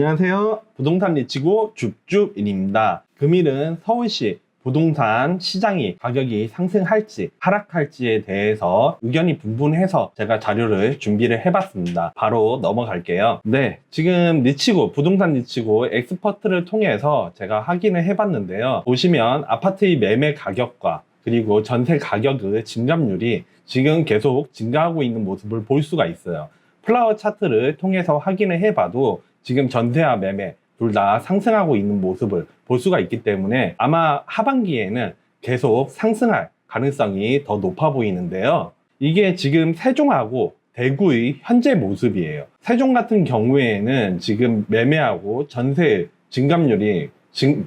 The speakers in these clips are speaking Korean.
안녕하세요. 부동산 리치고 줍줍인입니다. 금일은 서울시 부동산 시장이 가격이 상승할지 하락할지에 대해서 의견이 분분해서 제가 자료를 준비를 해봤습니다. 바로 넘어갈게요. 네, 지금 리치고 부동산 리치고 엑스퍼트를 통해서 제가 확인을 해봤는데요. 보시면 아파트의 매매 가격과 그리고 전세 가격의 증감률이 지금 계속 증가하고 있는 모습을 볼 수가 있어요. 플라워 차트를 통해서 확인을 해봐도 지금 전세와 매매 둘 다 상승하고 있는 모습을 볼 수가 있기 때문에 아마 하반기에는 계속 상승할 가능성이 더 높아 보이는데요. 이게 지금 세종하고 대구의 현재 모습이에요. 세종 같은 경우에는 지금 매매하고 전세 증감률이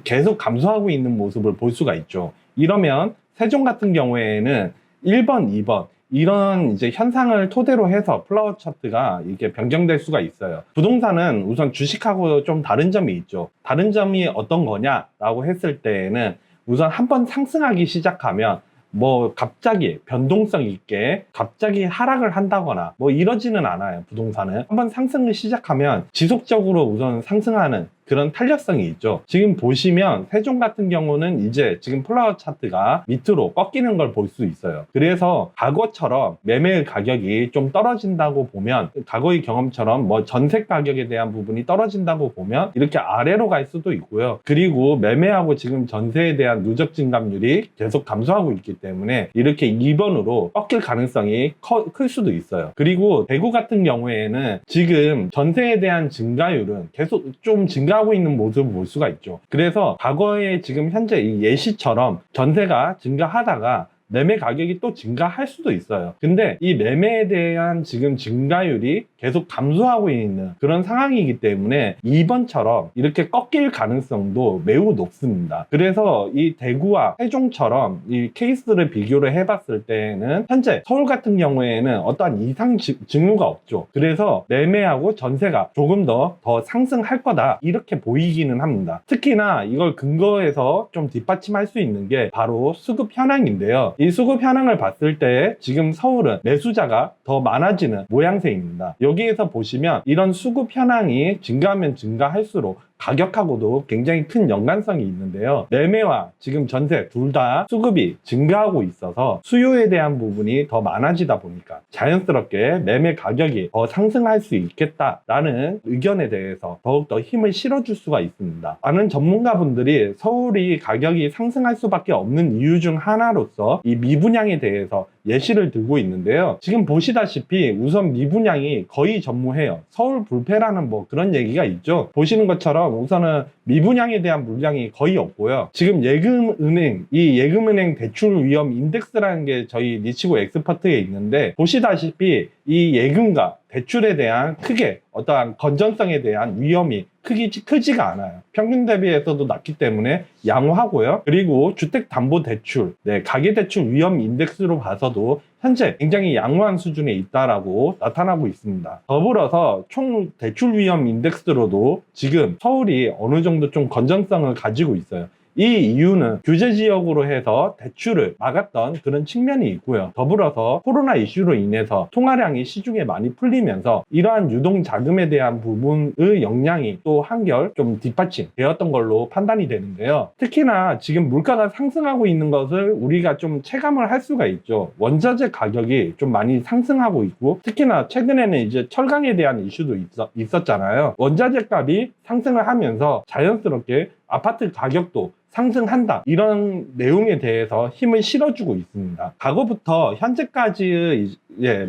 계속 감소하고 있는 모습을 볼 수가 있죠. 이러면 세종 같은 경우에는 1번, 2번 이런 이제 현상을 토대로 해서 플라워 차트가 이게 변경될 수가 있어요. 부동산은 우선 주식하고 좀 다른 점이 있죠. 다른 점이 어떤 거냐라고 했을 때에는 우선 한번 상승하기 시작하면 뭐 갑자기 변동성 있게 갑자기 하락을 한다거나 뭐 이러지는 않아요. 부동산은 한번 상승을 시작하면 지속적으로 우선 상승하는 그런 탄력성이 있죠. 지금 보시면 세종 같은 경우는 이제 지금 플라워 차트가 밑으로 꺾이는 걸 볼 수 있어요. 그래서 과거처럼 매매 가격이 좀 떨어진다고 보면 과거의 경험처럼 뭐 전세 가격에 대한 부분이 떨어진다고 보면 이렇게 아래로 갈 수도 있고요. 그리고 매매하고 지금 전세에 대한 누적 증감률이 계속 감소하고 있기 때문에 이렇게 2번으로 꺾일 가능성이 클 수도 있어요. 그리고 대구 같은 경우에는 지금 전세에 대한 증가율은 계속 좀 증가하고 있는 모습을 볼 수가 있죠. 그래서 과거에 지금 현재 이 예시처럼 전세가 증가하다가 매매 가격이 또 증가할 수도 있어요. 근데 이 매매에 대한 지금 증가율이 계속 감소하고 있는 그런 상황이기 때문에 2번처럼 이렇게 꺾일 가능성도 매우 높습니다. 그래서 이 대구와 세종처럼 이 케이스를 비교를 해봤을 때는 현재 서울 같은 경우에는 어떠한 이상 징후가 없죠. 그래서 매매하고 전세가 조금 더 상승할 거다 이렇게 보이기는 합니다. 특히나 이걸 근거해서 좀 뒷받침할 수 있는 게 바로 수급 현황인데요. 이 수급 현황을 봤을 때 지금 서울은 매수자가 더 많아지는 모양새입니다. 여기에서 보시면 이런 수급 현황이 증가하면 증가할수록 가격하고도 굉장히 큰 연관성이 있는데요. 매매와 지금 전세 둘 다 수급이 증가하고 있어서 수요에 대한 부분이 더 많아지다 보니까 자연스럽게 매매 가격이 더 상승할 수 있겠다라는 의견에 대해서 더욱더 힘을 실어줄 수가 있습니다. 많은 전문가분들이 서울이 가격이 상승할 수밖에 없는 이유 중 하나로서 이 미분양에 대해서 예시를 들고 있는데요. 지금 보시다시피 우선 미분양이 거의 전무해요. 서울 불패라는 뭐 그런 얘기가 있죠. 보시는 것처럼 우선은 미분양에 대한 물량이 거의 없고요. 지금 예금은행, 이 예금은행 대출 위험 인덱스라는 게 저희 리치고 엑스퍼트에 있는데 보시다시피 이 예금과 대출에 대한 크게 어떠한 건전성에 대한 위험이 크지가 않아요. 평균 대비해서도 낮기 때문에 양호하고요. 그리고 주택담보대출, 가계대출 위험 인덱스로 봐서도 현재 굉장히 양호한 수준에 있다라고 나타나고 있습니다. 더불어서 총 대출 위험 인덱스로도 지금 서울이 어느 정도 좀 건전성을 가지고 있어요. 이 이유는 규제 지역으로 해서 대출을 막았던 그런 측면이 있고요. 더불어서 코로나 이슈로 인해서 통화량이 시중에 많이 풀리면서 이러한 유동 자금에 대한 부분의 역량이 또 한결 좀 뒷받침 되었던 걸로 판단이 되는데요. 특히나 지금 물가가 상승하고 있는 것을 우리가 좀 체감을 할 수가 있죠. 원자재 가격이 좀 많이 상승하고 있고 특히나 최근에는 이제 철강에 대한 이슈도 있었잖아요. 원자재 값이 상승을 하면서 자연스럽게 아파트 가격도 상승한다 이런 내용에 대해서 힘을 실어주고 있습니다. 과거부터 현재까지의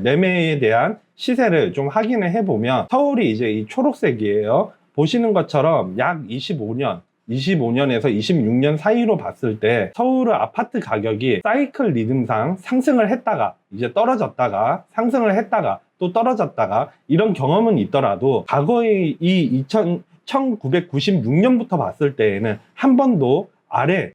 매매에 대한 시세를 좀 확인을 해보면 서울이 이제 이 초록색이에요. 보시는 것처럼 약 25년에서 26년 사이로 봤을 때 서울의 아파트 가격이 사이클 리듬상 상승을 했다가 이제 떨어졌다가 상승을 했다가 또 떨어졌다가 이런 경험은 있더라도 과거의 이 1996년부터 봤을 때에는 한 번도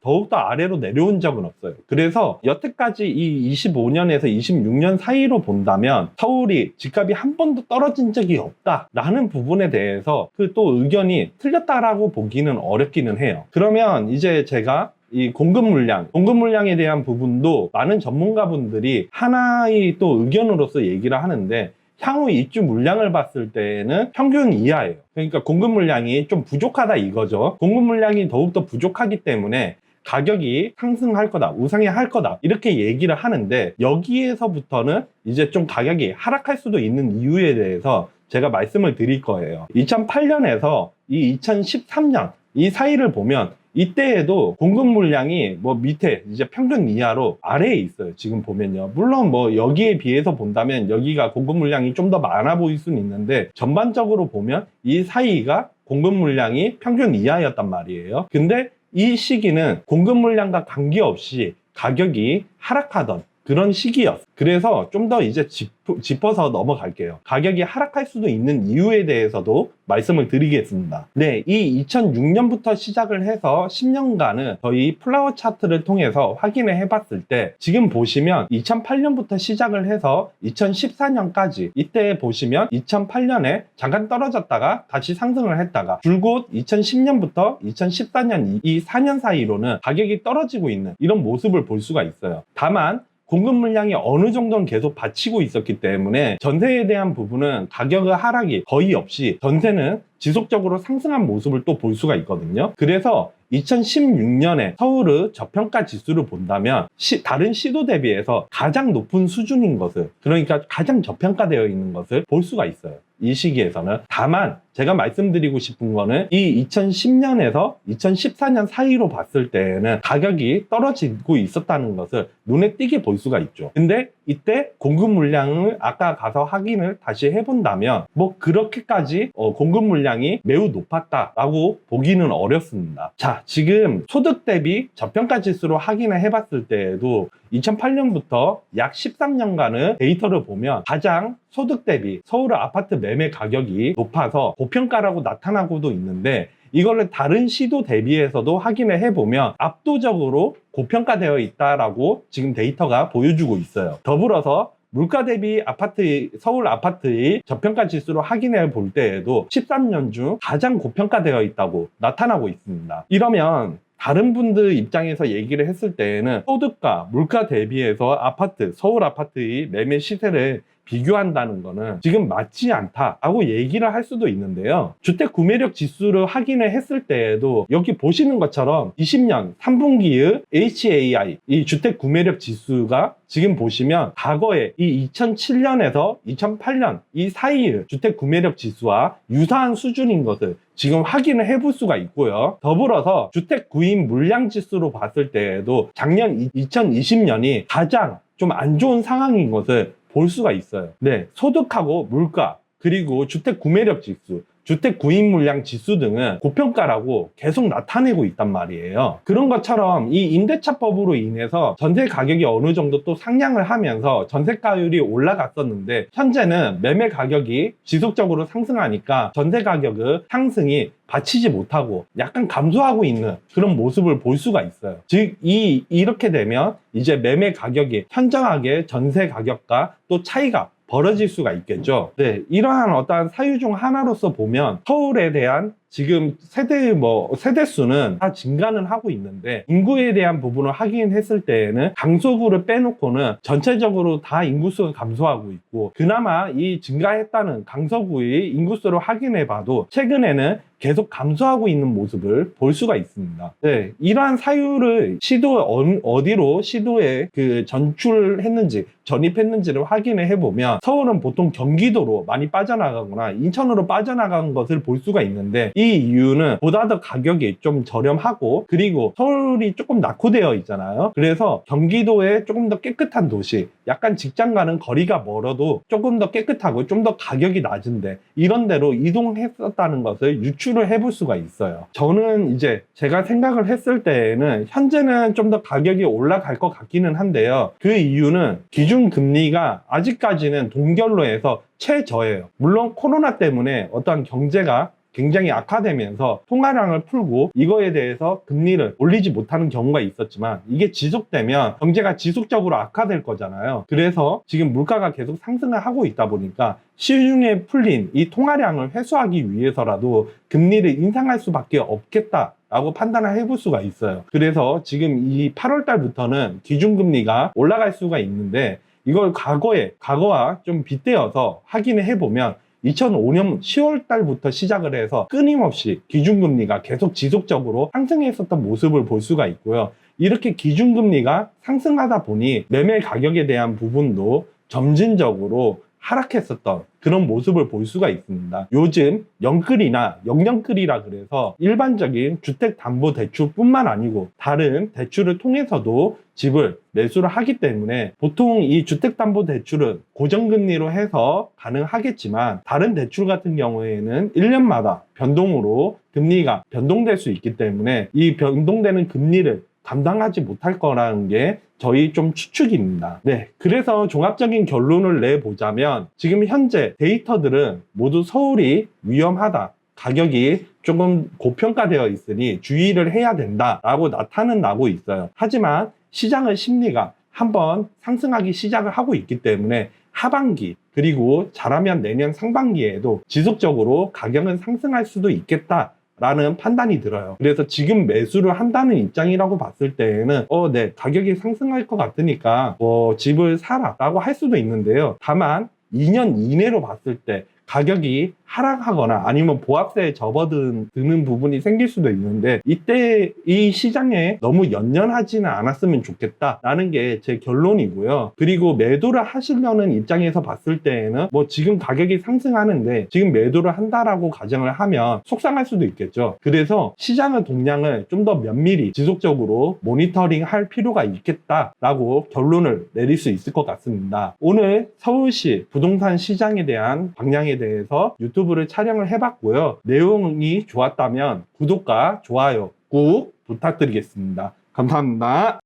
더욱더 아래로 내려온 적은 없어요. 그래서 여태까지 이 25년에서 26년 사이로 본다면 서울이 집값이 한 번도 떨어진 적이 없다라는 부분에 대해서 그 또 의견이 틀렸다라고 보기는 어렵기는 해요. 그러면 이제 제가 이 공급 물량에 대한 부분도 많은 전문가분들이 하나의 또 의견으로서 얘기를 하는데 향후 입주 물량을 봤을 때는 평균 이하예요. 그러니까 공급 물량이 좀 부족하다 이거죠. 공급 물량이 더욱더 부족하기 때문에 가격이 상승할 거다, 우상향할 거다 이렇게 얘기를 하는데, 여기에서부터는 이제 좀 가격이 하락할 수도 있는 이유에 대해서 제가 말씀을 드릴 거예요. 2008년에서 이 2013년 이 사이를 보면 이때에도 공급 물량이 뭐 밑에 이제 평균 이하로 아래에 있어요. 지금 보면요. 물론 뭐 여기에 비해서 본다면 여기가 공급 물량이 좀 더 많아 보일 수는 있는데, 전반적으로 보면 이 사이가 공급 물량이 평균 이하였단 말이에요. 근데 이 시기는 공급 물량과 관계없이 가격이 하락하던 그런 시기였어요. 그래서 좀 더 이제 짚어서 넘어갈게요. 가격이 하락할 수도 있는 이유에 대해서도 말씀을 드리겠습니다. 네, 이 2006년부터 시작을 해서 10년간은 저희 플라워 차트를 통해서 확인을 해봤을 때, 지금 보시면 2008년부터 시작을 해서 2014년까지 이때 보시면 2008년에 잠깐 떨어졌다가 다시 상승을 했다가 줄곧 2010년부터 2014년 이 4년 사이로는 가격이 떨어지고 있는 이런 모습을 볼 수가 있어요. 다만 공급 물량이 어느 정도는 계속 받치고 있었기 때문에 전세에 대한 부분은 가격의 하락이 거의 없이 전세는 지속적으로 상승한 모습을 또 볼 수가 있거든요. 그래서 2016년에 서울의 저평가 지수를 본다면 다른 시도 대비해서 가장 높은 수준인 것을, 그러니까 가장 저평가되어 있는 것을 볼 수가 있어요. 이 시기에서는. 다만 제가 말씀드리고 싶은 거는 이 2010년에서 2014년 사이로 봤을 때에는 가격이 떨어지고 있었다는 것을 눈에 띄게 볼 수가 있죠. 근데 이때 공급 물량을 아까 가서 확인을 다시 해본다면 뭐 그렇게까지 공급 물량이 매우 높았다라고 보기는 어렵습니다. 자, 지금 소득 대비 저평가 지수로 확인을 해봤을 때에도 2008년부터 약 13년간의 데이터를 보면 가장 소득 대비 서울 아파트 매매 가격이 높아서 고평가라고 나타나고도 있는데, 이거를 다른 시도 대비해서도 확인을 해보면 압도적으로 고평가되어 있다라고 지금 데이터가 보여주고 있어요. 더불어서 물가 대비 서울 아파트의 저평가 지수로 확인해 볼 때에도 13년 중 가장 고평가되어 있다고 나타나고 있습니다. 이러면 다른 분들 입장에서 얘기를 했을 때에는 소득과 물가 대비해서 서울 아파트의 매매 시세를 비교한다는 거는 지금 맞지 않다라고 얘기를 할 수도 있는데요. 주택 구매력 지수를 확인을 했을 때에도 여기 보시는 것처럼 20년 3분기의 HAI, 이 주택 구매력 지수가 지금 보시면 과거에 이 2007년에서 2008년 이 사이의 주택 구매력 지수와 유사한 수준인 것을 지금 확인을 해볼 수가 있고요. 더불어서 주택 구입 물량 지수로 봤을 때에도 작년 2020년이 가장 좀 안 좋은 상황인 것을 볼 수가 있어요. 네, 소득하고 물가, 그리고 주택 구매력 지수, 주택 구입 물량 지수 등은 고평가라고 계속 나타내고 있단 말이에요. 그런 것처럼 이 임대차법으로 인해서 전세 가격이 어느 정도 또 상향을 하면서 전세가율이 올라갔었는데, 현재는 매매 가격이 지속적으로 상승하니까 전세 가격의 상승이 받치지 못하고 약간 감소하고 있는 그런 모습을 볼 수가 있어요. 즉 이렇게 되면 이제 매매 가격이 현저하게 전세 가격과 또 차이가 벌어질 수가 있겠죠. 네, 이러한 어떠한 사유 중 하나로서 보면 서울에 대한 지금 세대수는 다 증가는 하고 있는데, 인구에 대한 부분을 확인했을 때에는 강서구를 빼놓고는 전체적으로 다 인구수가 감소하고 있고, 그나마 이 증가했다는 강서구의 인구수를 확인해 봐도 최근에는 계속 감소하고 있는 모습을 볼 수가 있습니다. 네, 이러한 사유를 어디로 시도에 전입했는지를 확인을 해보면 서울은 보통 경기도로 많이 빠져나가거나 인천으로 빠져나간 것을 볼 수가 있는데, 이 이유는 보다 더 가격이 좀 저렴하고, 그리고 서울이 조금 낙후되어 있잖아요. 그래서 경기도에 조금 더 깨끗한 도시, 약간 직장과는 거리가 멀어도 조금 더 깨끗하고 좀 더 가격이 낮은데 이런 데로 이동했었다는 것을 유추를 해볼 수가 있어요. 저는 이제 제가 생각을 했을 때에는 현재는 좀 더 가격이 올라갈 것 같기는 한데요. 그 이유는 기준금리가 아직까지는 동결로해서 최저예요. 물론 코로나 때문에 어떠한 경제가 굉장히 악화되면서 통화량을 풀고 이거에 대해서 금리를 올리지 못하는 경우가 있었지만, 이게 지속되면 경제가 지속적으로 악화될 거잖아요. 그래서 지금 물가가 계속 상승을 하고 있다 보니까 시중에 풀린 이 통화량을 회수하기 위해서라도 금리를 인상할 수밖에 없겠다라고 판단을 해볼 수가 있어요. 그래서 지금 이 8월 달부터는 기준금리가 올라갈 수가 있는데, 이걸 과거와 좀 빗대어서 확인을 해보면 2005년 10월 달부터 시작을 해서 끊임없이 기준금리가 계속 지속적으로 상승했었던 모습을 볼 수가 있고요. 이렇게 기준금리가 상승하다 보니 매매 가격에 대한 부분도 점진적으로 하락했었던 그런 모습을 볼 수가 있습니다. 요즘 영끌이나 영영끌이라 그래서 일반적인 주택담보대출뿐만 아니고 다른 대출을 통해서도 집을 매수를 하기 때문에 보통 이 주택담보대출은 고정금리로 해서 가능하겠지만 다른 대출 같은 경우에는 1년마다 변동으로 금리가 변동될 수 있기 때문에 이 변동되는 금리를 감당하지 못할 거라는 게 저희 좀 추측입니다. 네, 그래서 종합적인 결론을 내보자면 지금 현재 데이터들은 모두 서울이 위험하다, 가격이 조금 고평가되어 있으니 주의를 해야 된다라고 나타나고 있어요. 하지만 시장의 심리가 한번 상승하기 시작을 하고 있기 때문에 하반기 그리고 잘하면 내년 상반기에도 지속적으로 가격은 상승할 수도 있겠다 라는 판단이 들어요. 그래서 지금 매수를 한다는 입장이라고 봤을 때에는 네, 가격이 상승할 것 같으니까 집을 사라 라고 할 수도 있는데요. 다만 2년 이내로 봤을 때 가격이 하락하거나 아니면 보합세에 접어드는 부분이 생길 수도 있는데 이때 이 시장에 너무 연연하지는 않았으면 좋겠다라는 게 제 결론이고요. 그리고 매도를 하시려는 입장에서 봤을 때에는 뭐 지금 가격이 상승하는데 지금 매도를 한다라고 가정을 하면 속상할 수도 있겠죠. 그래서 시장의 동향을 좀 더 면밀히 지속적으로 모니터링 할 필요가 있겠다라고 결론을 내릴 수 있을 것 같습니다. 오늘 서울시 부동산 시장에 대한 방향에 대해서 유튜브를 촬영을 해봤고요. 내용이 좋았다면 구독과 좋아요 꼭 부탁드리겠습니다. 감사합니다.